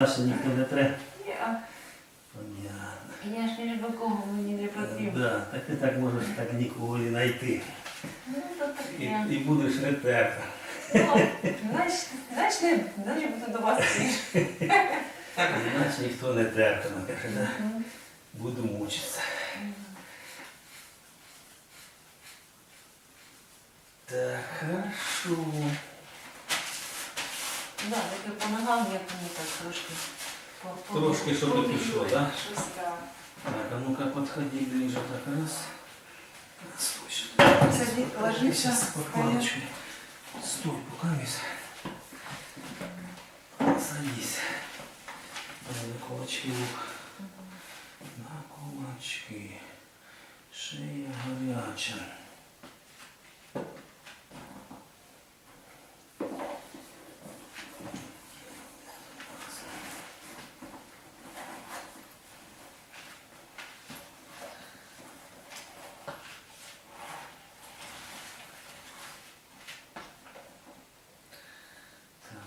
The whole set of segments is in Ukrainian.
Наші ніхто не треба. Я ж не до кого мені не потрібно. Да, так ти так можеш так нікого не знайти. Ну, то таке. І будеш не терта. Ну, значить, буду до вас прийти. Значить ніхто не терта, каже, да? Буду мучитися. Так, хорошо. Да, таке по ногам я мені так трошки. Трошки, щоб не пішло, так? Да? Щось, так. Так, а ну-ка подходи ближе, так раз. Стой, сюда. Сади, ложися. Сейчас подкладочкой. Стой, пока весь. Садись. На кулачки лук. На кулачки. Шея горяча.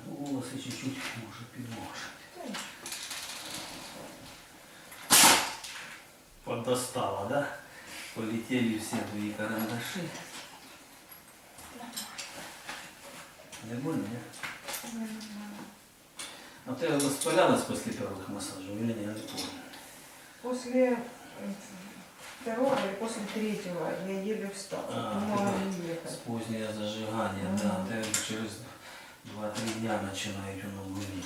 Волосы чуть-чуть может подмошить. Подостала, да? Полетели все твои карандаши. Не больно, нет? А ты воспалялась после первых массажей или нет? Я не помню. После второго или после третьего я еле встала. Не могла не ехать. Позднее зажигание, да. Ты через 2-3 дня начинают оно гулить.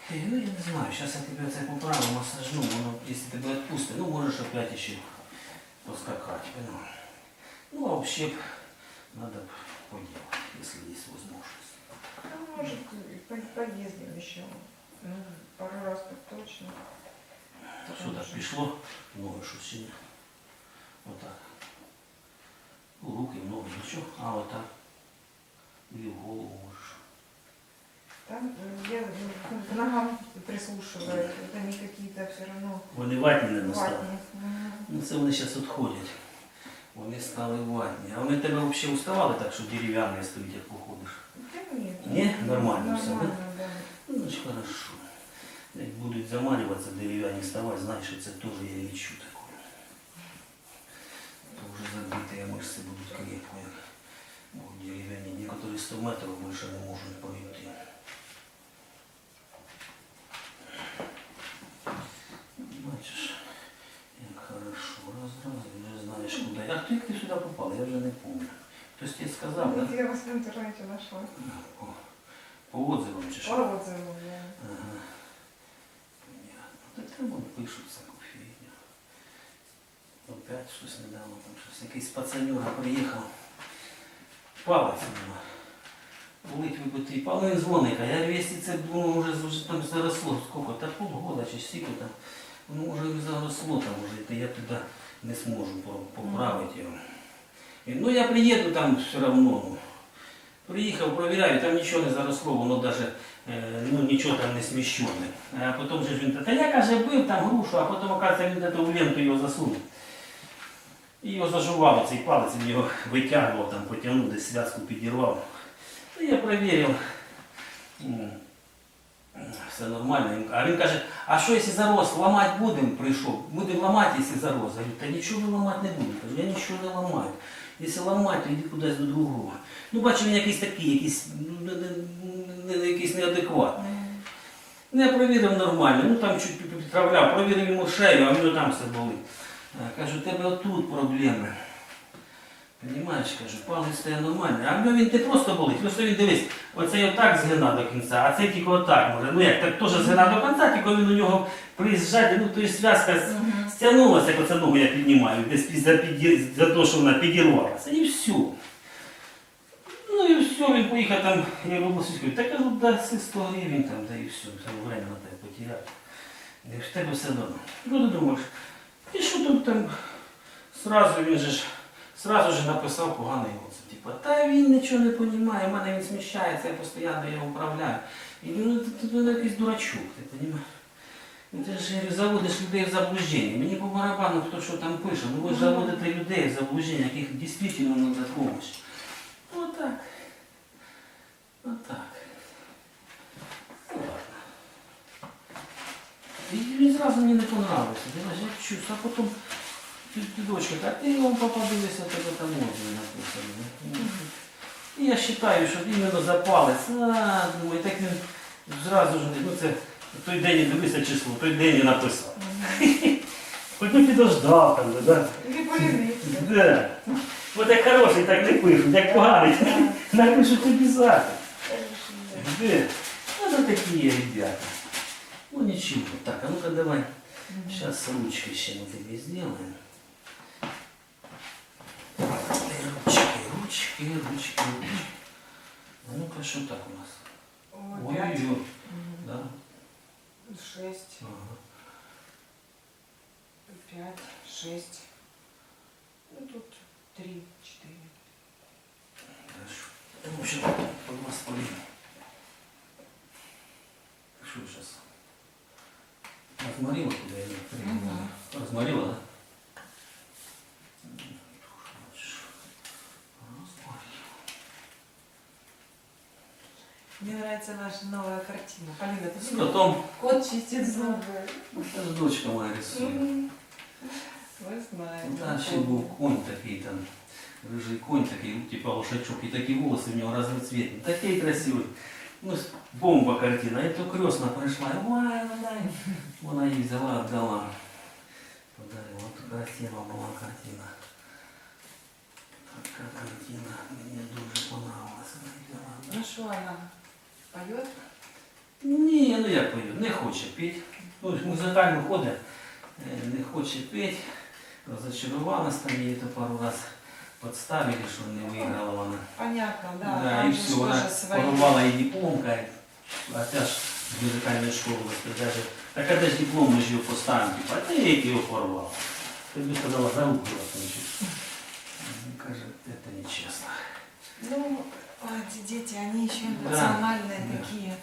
Ну я не знаю, сейчас я тебе это поправлю, массажну, но если тебе отпустит, ну можешь опять еще поскакать. Ну а вообще надо поделать, если есть возможность. Ну, может, поездим еще. Ну, пару раз так точно. Что так пришло? Ноги что сильно. Вот так. Ну, руки, ноги, ничего. А вот так. Или в голову можешь. Там я к ногам прислушиваюсь. Вот они какие-то все равно Вони ватні не настали. ватные. Ну це вони зараз відходять. Вони стали ватні. А вони тебе взагалі уставали так, що дерев'яні стоять, як походиш? Да нет. Ні? Нормально все, да? Нормально, да. Ну, значить, хорошо. Як будуть заманюватися дерев'яні ставати, знаєш, що це теж я відчу таке. То вже забиті мышцы будуть крепко, як дерев'яні. Некоторі 100 метрів більше не можуть пройти. Бачиш, як хорошо. Раз, вже знаєш куди. А хто як ти сюди попав? Я вже не пам'ятаю. Хтось тебе сказав, Ну, так? я вас в интернете нашла. По отзывам чи По що? отзывам, да. Ага. Понятно. Так там вон пишуть всяку фігню. Опять щось недавно там щось. Якийсь пацанюра приїхав. Палець нема. Болить вибитий палець, він дзвонить. А я говорю, якщо це думаю, вже там заросло. Скільки? Та полгода чи стільки там. Ну може і заросло там вже, то я туди не зможу поправити його. Ну я приїду там все одно. Приїхав, провіряю, там нічого не заросло, воно навіть нічого там не сміщене. А потім же він, та я, каже, бив там грушу, а потім, оказується, він в ленту його засунув. І його зажувало цей палець, він його витягував, там, потягнув, десь зв'язку підірвав. Ну, я перевірив. Все нормально. А він каже, а що, якщо зарос, ламати будемо, прийшов? Будемо ламати, якщо зарос. Я говорю, та нічого ви ламати не будемо. Кажу, я нічого не ламаю. Якщо ламати, то йди кудись до другого. Ну, бачу, він якийсь такий, якийсь неадекватний. Ну, я провірив нормально, ну там чуть підправляв, провірив йому шею, а в нього там все болить. Кажу, у тебе отут проблеми. Понімаєш, кажу, палець стає нормально. А в нього він не просто болить, просто він, дивись, оцей отак згина до кінця, а цей тільки отак може. Ну як, так теж згина до кінця, тільки він у нього приїжджає, ну то є зв'язка стягнулася, як оця ногу я піднімаю, десь за те, що вона підірвалася. І все. Ну і все, він поїхав там, я роблю сільською, так кажу, даси 100 гривень там, да і все, там время на тебе потеряти. В тебе все одно. Ну ти думаєш, і що тут там, сразу він же ж, сразу же написав поганий отзыв. Типа, та він нічого не розуміє, в мене він сміщається, я постійно його управляю. І ну, ти якийсь дурачок, ти розумієш? Ти ж заводиш людей в заблуждення. Мені по барабану хто що там пише, ну ви ж заводите людей в заблуждення, яких дійсно треба допомогти. Отак. Отак. Ну ладно. І він зразу мені не понравився. Ти знаєш, я чувствую, а потім ти дочка, а ти вам попадилися, тебе там можна написано. І я вважаю, що іменно за палець, думаю, так він зразу ж, ну це той день я дивився число, той день я написав. Хоч не підождав там, да? Или полюбить. Да. От як хороший, так не пишуть, як поганий, напишуть обов'язково. Де? Ну, такі є ребята. Ну ничего. Так, а ну-ка давай. Сейчас ручкой еще мы тебе сделаем. Ручки. А ну-ка, что так у нас? Ой, 5, Ой-ой-ой. Да. 6, Ага. 5, 6. Ну тут 3, 4. Хорошо. В общем, по 2,5. Что сейчас? Разморила куда я не Разморила, да? Мне нравится наша новая картина. Полина, ты С видела? котом. Кот чистит зубы. Это же дочка моя рисует. Мы знаем. Да, ще був конь такий там, рыжий конь такий, типа лошачок, и такие волосы у него разноцветные, такие красивые. Ну, бомба картина, а это крестна пришла, вона її взяла, отдала. Подарила, вот красива була картина. Така картина, мені дуже понравилась. Ну что она поет? Ні, ну як пою, не хоче петь. Ну, музикально ходить, не хоче петь. Разочаровалась там, її то пару раз подставили, що не виграла вона. Понятно, да. Да, там и же все, тоже она свои. порвала и диплом, опять ж в музыкальную школу даже. Так когда же диплом мы же ее поставим, типа, а ты ее порвал. Ты бы сказала, за руку закончишь. Мне кажется, это нечестно. Ну, эти дети, они еще Да, эмоциональные да. такие.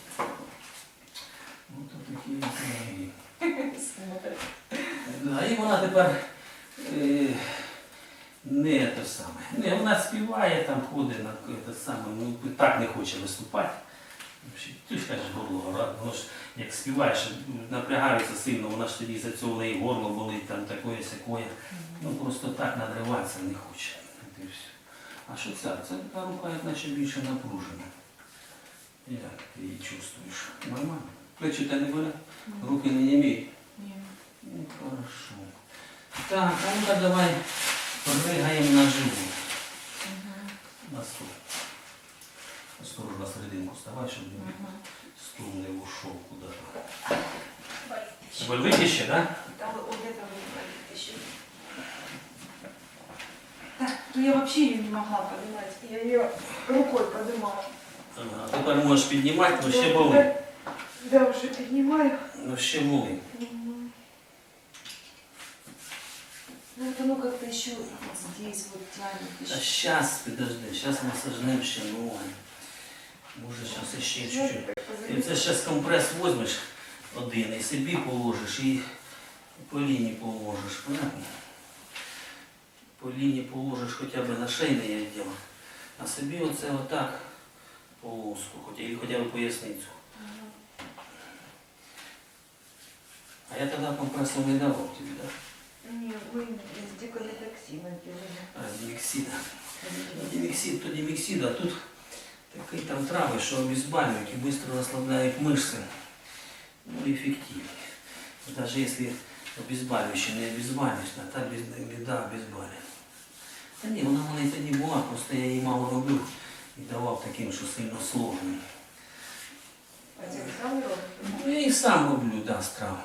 Вот такие вот. Смотрят. Да, і вона тепер не те саме. Не, вона співає, там ходить на те саме, ну так не хоче виступати. Ти ж кажеш, горло гора, воно ж як співаєш, напрягається сильно, вона ж тоді за цього в неї горло болить, там такое сякое. Ну просто так надриватися не хоче. От і все. А що ця? Це така рука, як наче більше напружена. Як ти її чувствуєш? Нормально? Плечі тебе не болять? Руки не неміють? Не. Ну, хорошо. Так, а ну-ка давай прыгаем на живот. На стул. Осторожно, серединку вставай, чтобы стул не ушел куда-то. Болит еще, да? Там вот это вот еще. Так, ну я вообще ее не могла поднимать. Я ее рукой поднимала. Ага, тепер можеш піднімати, но ще болить. Да, уже поднимаю. Но ще болить. Ну это ну как-то еще вот здесь вот тянет. А Еще. сейчас, подожди, сейчас мы сожнем ще ноги. Може, зараз ще чуть-чуть. І це зараз компрес візьмеш один і собі положиш, і по лінії положиш, понятно? По лінії положиш хоча б на шийне відділ, а собі оце отак полоску, хоча б поясницю. А я тоді компресу не давав тобі, так? Не, вы с диколитоксином делали. А, дімексіда. Дімексід, то дімексід, а тут такий там трави, що обезболивають і швидко розслабляють мишці. Ну, ефективні. Навіть якщо обезболиваючи не обезболюєш, та біда обезболює. Та ні, вона в мене тоді була, просто я її мало робив і давав таким, що сильно сложним. А ты сам робишь? Ну, я їх сам роблю, да, з трав.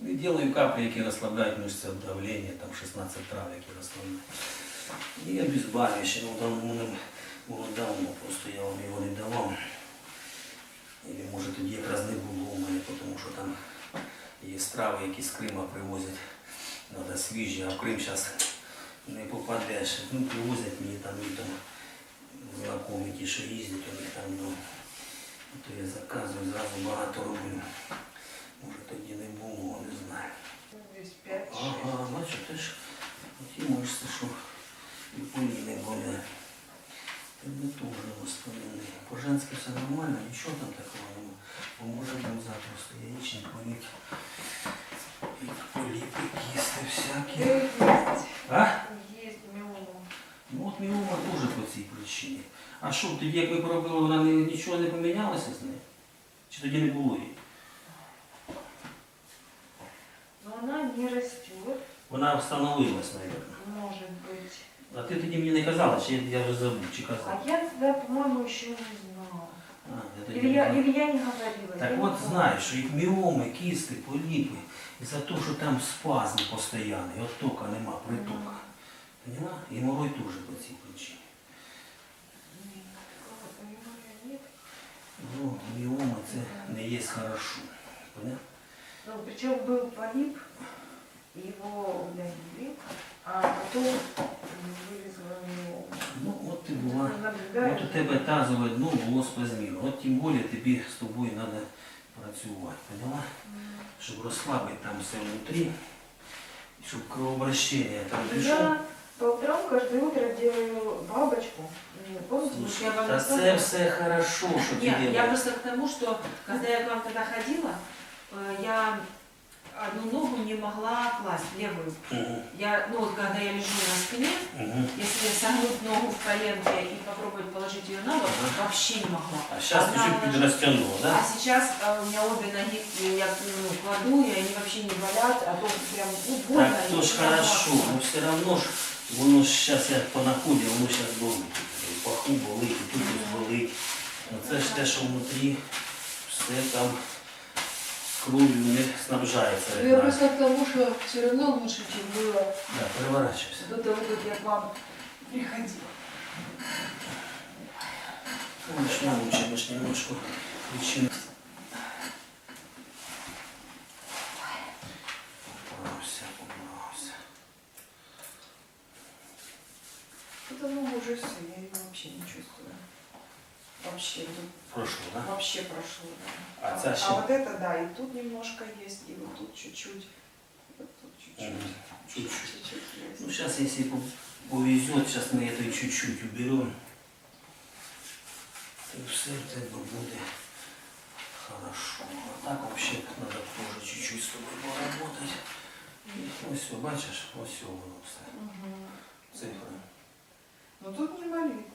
І делаю каплі, які розслабляють мишці від давлення, там 16 трав, які розслабляють. І обезболиваючи, ну, там було давно, просто я вам його не давав. І може тоді якраз не було у мене, тому що там є страви, які з Крима привозять. Треба свіжі, а в Крим зараз не попадеш. Ну, привозять мені там і там знайомі ті, що їздять, у них там, ну, то я заказую, зразу багато роблю. Може тоді не було, не знаю. Здесь 5, 6. Ага, бачу, ти ж ті мишці, що і поліни були. Тебе теж воспалені. По-женськи все нормально, нічого там такого немає. Бо може бути запросто яєчник болить. А що, тоді як ви поробили, вона нічого не помінялося з нею? Чи тоді не було її? Но она не растет, Вона встановилась, мабуть. может быть. А ти тоді мені не казала, чи я вже забув, чи А казав? я тогда, по-моему, еще не знала. Я тоді Или не я, знав. или я не говорила. Так я не от помню. знаєш, що їх міоми, кісти, поліпи, із-за того, що там спазм постійний, оттока нема, притока. Поняла? І морой теж по цій причині. Никакого понимания нет. Ну, міома це не є хорошо. Поняла? Ну, причем был полип, его удалили, а потом вылезла миома. Ну, от ти була. Наблюдаю. От у тебе тазове дно було спазміно. От тим більше тобі з тобою треба працювати. Поняла? Щоб розслабити там все внутрі, щоб кровообращення там пішло. Я по утрам каждое утро делаю бабочку. Помните, Слушай, я вам та це рассказывала. все хорошо, що ти Нет, я робиш. просто к тому, что когда я к вам тогда ходила, я одну ногу не могла класть, левую. Мгм, Я, ну вот когда я лежу на спине, мгм. если согнуть ногу в коленке и попробовать положить ее на бок, вообще не могла. А зараз ти Одна чуть ложь. підрозтягнула, А да? сейчас у меня обе ноги я кладу, и они вообще не болят, а то прям больно. Так то и ж прям хорошо, классно. но все равно ж воно ж зараз як по наході, воно зараз болить. І паху болить, і тут ось болить. Оце ж те, що внутрі все там кров'ю не снабжається. Ну, я просто к тому, что все равно лучше, чем было Да, переворачивайся. до того, как я к вам приходила. Ну, ж научим, мы ж немножко причины. Убрался. Это ногу уже все, я ее вообще не чувствую. Вообще, Прошло, да? вообще прошло. Да. А це ще? А вот это, да, и тут немножко есть, и вот тут чуть-чуть. Вот тут чуть-чуть. Мгм. Чуть-чуть. Чуть-чуть есть. Ну, сейчас, если повезет, сейчас мы это чуть-чуть уберем. И все это будет хорошо. А так вообще надо тоже чуть-чуть с тобой поработать. Ну все, бачишь, вот все воно все. Мгм. Цифры. Но тут не болит.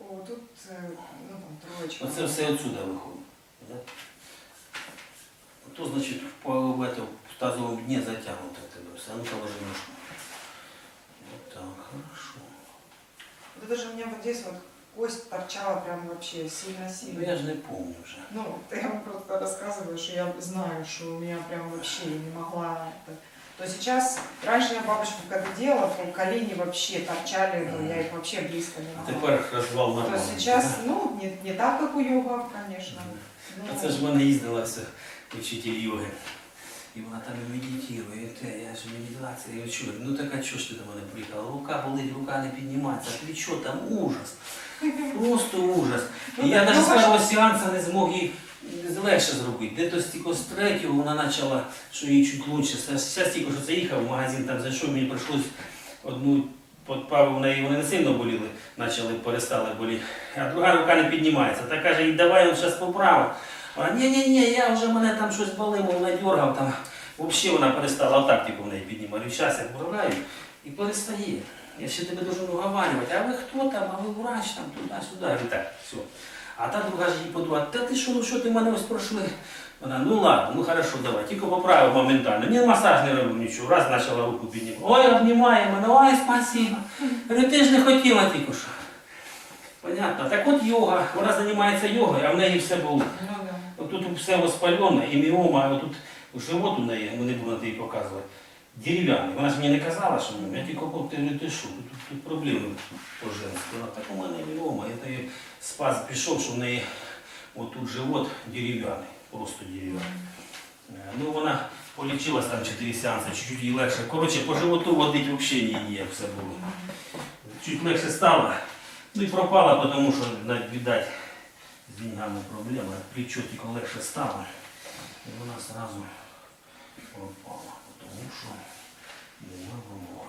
О, тут, ну там, троечка. Оце все отсюда виходить. Да? То, значить, в тазовому дні затягнуто в тебе все. Ну, положи ножку. Вот так, хорошо. Вот это же у меня вот здесь вот кость торчала прям вообще Ну, сильно-сильно. я ж не помню вже. Ну, я вам просто рассказываю, что я знаю, что у меня прям вообще не могла это. То сейчас, раньше я бабочку когда делала, то колени вообще торчали, но я их вообще близко не А могла. тепер розвал То нормальний. сейчас, да? ну, не так, как у йога, конечно. Ну, А це ж в мене їздила все учитель йоги. І вона там і медитує, і те, я ж медитація, і чую. Ну так а чого ж ти до мене приїхала? Рука болить, рука не піднімається, плечо там ужас. Просто ужас. І я навіть з першого сеансу не змог їй легше зробити. Де-то стільки з третього вона почала, що їй чуть лучше. Зараз тільки що це їхав в магазин, там зайшов, мені прийшлось одну підправив в неї, вони не сильно боліли, перестали боліти. А друга рука не піднімається. Та каже, і давай він зараз поправив. Вона, ні, я вже мене там щось болило, надергав там. Взагалі вона перестала, отак типу в неї піднімали. Зараз я вправляю і перестає. Я ще тебе дуже уговарювати, а ви хто там, а ви врач там, туди-сюди. Я говорю, так, все. А та друга ж їй подумала, та ти що, ну що ти мене ось пройшли? Вона, ну ладно, ну хорошо, давай, тільки поправив моментально. Ні, масаж не робив нічого, раз почала руку піднімати. Ой, обнімає мене, ой, спасибо. Я говорю, ти ж не хотіла тільки що. Понятно. Так от йога, вона займається йогою, а в неї все болить. Ну да. Тут все воспалене, і міома, а тут живот у неї, ми не будемо їй показувати, дерев'яний. Вона ж мені не казала, що я тільки ти що, тут проблеми по-женськи. Вона так у мене міома, я її спас пішов, що в неї отут живот дерев'яний, просто дерев'яний. Ну вона полічилась там 4 сеанси, чуть-чуть їй легше. Коротше, по животу водить взагалі ніяк все було. Чуть легше стало. Ну і пропала, тому що, видать, з деньгами проблема. Плечо тільки легше стало. І вона одразу пропала, тому що нема було.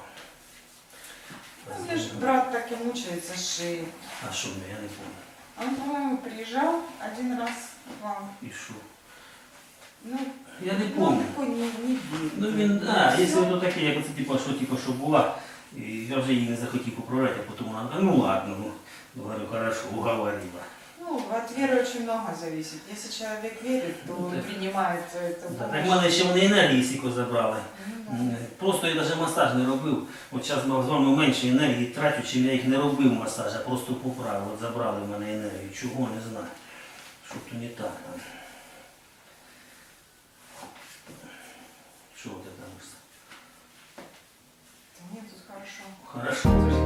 Ну, мне же брат так и мучается с шеей. А що, я не пам'ятаю. Он, по-моему, приезжал один раз к вам. І що? Ну, Я не ну, пам'ятаю. такой не Ну він, якщо воно таке, як оце типу, що була, І я вже її не захотів поправляти, а потім вона, ну ладно, ну, говорю, хорошо, уговорила. Ну, от веры очень много зависит. Если человек верит, то он Да. принимает эту Да, помощь. так в мене ще вони енергії стільки забрали. Ну, да. Просто я навіть масаж не робив. От зараз ми з вами менше енергії трачу, чим я їх не робив масаж, а просто поправив. От забрали в мене енергію. Чого, не знаю. Що то не так. Що ти там? Да нет, тут хорошо. Хорошо.